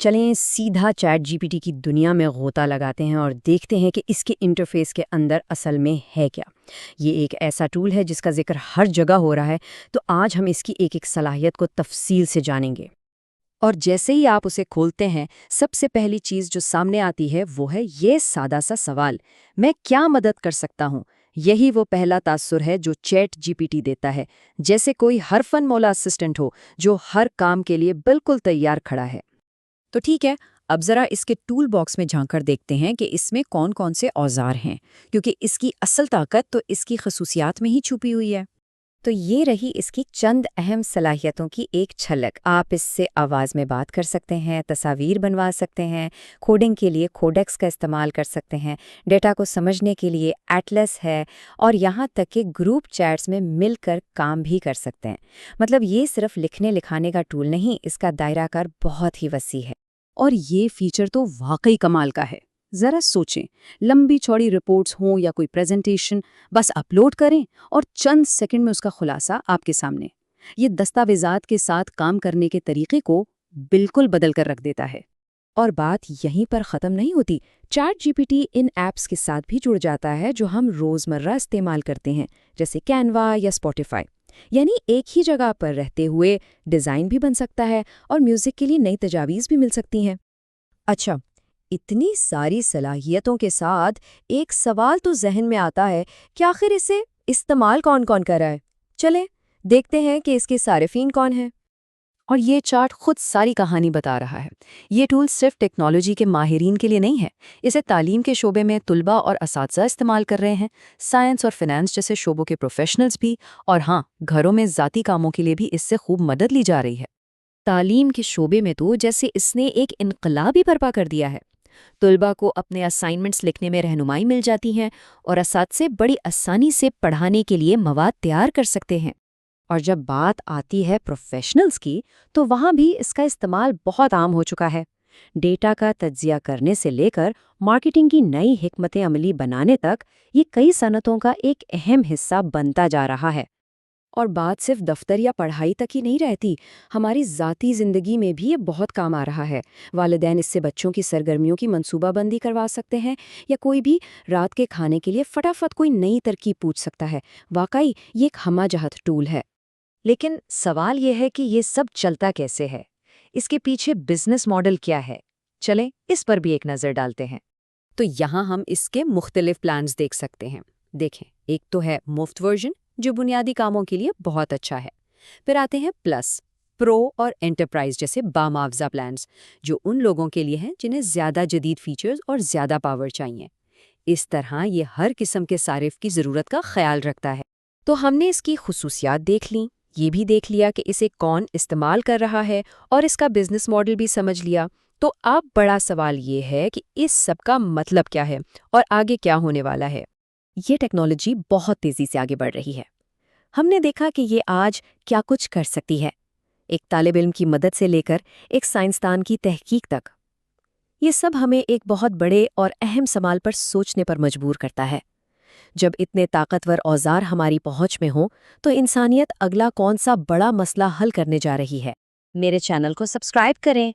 چلیں سیدھا chat G P T کی دنیا میں غوطہ لگاتے ہیں اور دیکھتے ہیں کہ اس کے انٹرفیس کے اندر اصل میں ہے کیا۔ یہ ایک ایسا ٹول ہے جس کا ذکر ہر جگہ ہو رہا ہے، تو آج ہم اس کی ایک ایک صلاحیت کو تفصیل سے جانیں گے۔ اور جیسے ہی آپ اسے کھولتے ہیں، سب سے پہلی چیز جو سامنے آتی ہے وہ ہے یہ سادہ سا سوال: میں کیا مدد کر سکتا ہوں؟ یہی وہ پہلا تاثر ہے جو چیٹ جی پی ٹی دیتا ہے، جیسے کوئی ہر فن مولا اسسٹنٹ ہو جو ہر کام کے لیے بالکل تیار کھڑا ہے۔ تو ٹھیک ہے، اب ذرا اس کے ٹول باکس میں جھانک کر دیکھتے ہیں کہ اس میں کون کون سے اوزار ہیں، کیونکہ اس کی اصل طاقت تو اس کی خصوصیات میں ہی چھپی ہوئی ہے۔ تو یہ رہی اس کی چند اہم صلاحیتوں کی ایک جھلک۔ آپ اس سے آواز میں بات کر سکتے ہیں، تصاویر بنوا سکتے ہیں، کوڈنگ کے لیے کوڈیکس کا استعمال کر سکتے ہیں، ڈیٹا کو سمجھنے کے لیے ایٹلس ہے، اور یہاں تک کہ گروپ چیٹس میں مل کر کام بھی کر سکتے ہیں۔ مطلب یہ صرف لکھنے لکھانے کا ٹول نہیں، اس کا دائرہ کار بہت ہی وسیع ہے۔ اور یہ فیچر تو واقعی کمال کا ہے۔ ذرا سوچیں، لمبی چوڑی رپورٹس ہوں یا کوئی پریزنٹیشن، بس اپلوڈ کریں اور چند سیکنڈ میں اس کا خلاصہ آپ کے سامنے۔ یہ دستاویزات کے ساتھ کام کرنے کے طریقے کو بالکل بدل کر رکھ دیتا ہے۔ اور بات یہیں پر ختم نہیں ہوتی، چیٹ جی پی ٹی ان ایپس کے ساتھ بھی جڑ جاتا ہے جو ہم روزمرہ استعمال کرتے ہیں، جیسے کینوا یا اسپوٹیفائی۔ یعنی ایک ہی جگہ پر رہتے ہوئے ڈیزائن بھی بن سکتا ہے اور میوزک کے لیے نئی تجاویز بھی مل سکتی ہیں۔ اچھا، اتنی ساری صلاحیتوں کے ساتھ ایک سوال تو ذہن میں آتا ہے کہ آخر اسے استعمال کون کون کر رہا ہے؟ چلیں دیکھتے ہیں کہ اس کے صارفین کون ہیں۔ اور یہ چارٹ خود ساری کہانی بتا رہا ہے۔ یہ ٹول صرف ٹیکنالوجی کے ماہرین کے لیے نہیں ہے، اسے تعلیم کے شعبے میں طلباء اور اساتذہ استعمال کر رہے ہیں، سائنس اور فنانس جیسے شعبوں کے پروفیشنلز بھی، اور ہاں، گھروں میں ذاتی کاموں کے لیے بھی اس سے خوب مدد لی جا رہی ہے۔ تعلیم کے شعبے میں تو جیسے اس نے ایک انقلاب ہی برپا کر دیا ہے۔ طلباء کو اپنے اسائنمنٹس لکھنے میں رہنمائی مل جاتی ہے اور اساتذہ بڑی آسانی سے پڑھانے کے لیے مواد تیار کر سکتے ہیں۔ اور جب بات آتی ہے پروفیشنلز کی، تو وہاں بھی اس کا استعمال بہت عام ہو چکا ہے۔ ڈیٹا کا تجزیہ کرنے سے لے کر مارکیٹنگ کی نئی حکمت عملی بنانے تک، یہ کئی صنعتوں کا ایک اہم حصہ بنتا جا رہا ہے۔ اور بات صرف دفتر یا پڑھائی تک ہی نہیں رہتی، ہماری ذاتی زندگی میں بھی یہ بہت کام آ رہا ہے۔ والدین اس سے بچوں کی سرگرمیوں کی منصوبہ بندی کروا سکتے ہیں، یا کوئی بھی رات کے کھانے کے لیے فٹافٹ کوئی نئی ترکیب پوچھ سکتا ہے۔ واقعی یہ ایک ہمہ جہت ٹول ہے۔ لیکن سوال یہ ہے کہ یہ سب چلتا کیسے ہے؟ اس کے پیچھے بزنس ماڈل کیا ہے؟ چلیں اس پر بھی ایک نظر ڈالتے ہیں۔ تو یہاں ہم اس کے مختلف پلانز دیکھ سکتے ہیں۔ دیکھیں، ایک تو ہے مفت ورژن جو بنیادی کاموں کے لیے بہت اچھا ہے۔ پھر آتے ہیں پلس، پرو اور انٹرپرائز جیسے بامعاوضہ پلانز، جو ان لوگوں کے لیے ہیں جنہیں زیادہ جدید فیچرز اور زیادہ پاور چاہیے۔ اس طرح یہ ہر قسم کے صارف کی ضرورت کا خیال رکھتا ہے۔ تو ہم نے اس کی خصوصیات دیکھ لیں، یہ بھی دیکھ لیا کہ اسے کون استعمال کر رہا ہے، اور اس کا بزنس ماڈل بھی سمجھ لیا۔ تو اب بڑا سوال یہ ہے کہ اس سب کا مطلب کیا ہے اور آگے کیا ہونے والا ہے۔ یہ ٹیکنالوجی بہت تیزی سے آگے بڑھ رہی ہے۔ ہم نے دیکھا کہ یہ آج کیا کچھ کر سکتی ہے، ایک طالب علم کی مدد سے لے کر ایک سائنسدان کی تحقیق تک۔ یہ سب ہمیں ایک بہت بڑے اور اہم سوال پر سوچنے پر مجبور کرتا ہے۔ جب اتنے طاقتور اوزار ہماری پہنچ میں ہوں، تو انسانیت اگلا کون سا بڑا مسئلہ حل کرنے جا رہی ہے؟ میرے چینل کو سبسکرائب کریں